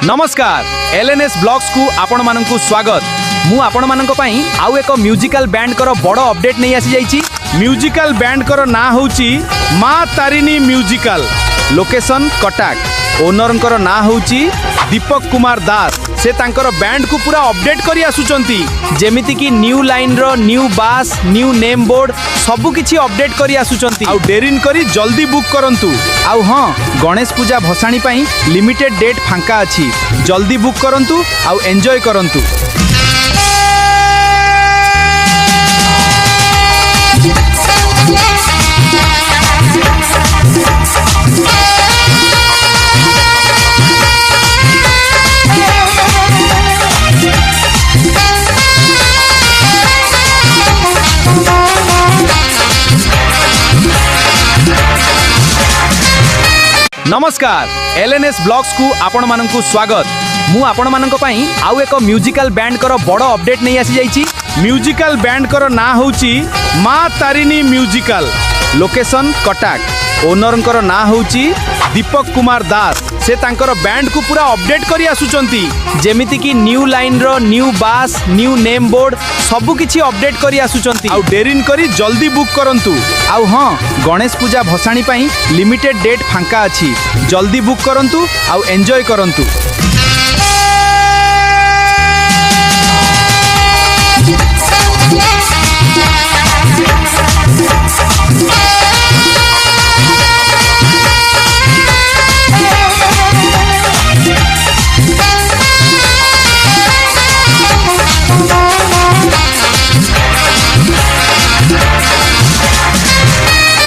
नमस्कार एलएनएस ब्लॉग्स को आपण मानकु स्वागत। मु आपण मानक पई आउ एक म्यूजिकल बैंड कर बड़ अपडेट नहीं आसी जाइछि। म्यूजिकल बैंड कर ना होउछि मां Tarini musical, location Cuttack. Owner कर ना होउछि दीपक कुमार दास। से तांकर बैंड को पूरा अपडेट करी आसुचंती, जेमिति कि न्यू लाइन रो न्यू बास, न्यू नेम बोर्ड सबु किछि अपडेट करी आसुचंती। आउ डेरिन करी जल्दी बुक करंतु। आउ हां, गणेश पूजा भसाणी पई लिमिटेड डेट फांका अछि। जल्दी बुक करंतु आउ एन्जॉय करंतु। नमस्कार एलएनएस ब्लॉग्स को आपण मानकु स्वागत। मु आपण मानक पई आउ एक म्यूजिकल बैंड कर बड़ अपडेट नहीं आसी जाइछि। म्यूजिकल बैंड कर ना होउछि मां Tarini musical, location Cuttack. Owner कर ना होउछि दीपक कुमार दास। से तांकर बैंड को पूरा अपडेट करी आसुचंती, जेमिति कि न्यू लाइन रो न्यू बास, न्यू नेम बोर्ड सबु किछि अपडेट करी आसुचंती। आउ डेरिन करी जल्दी बुक करंतु। आउ हां, गणेश पूजा भसाणी पई लिमिटेड डेट फांका अछि। जल्दी बुक करंतु आउ एन्जॉय करंतु। Yeah.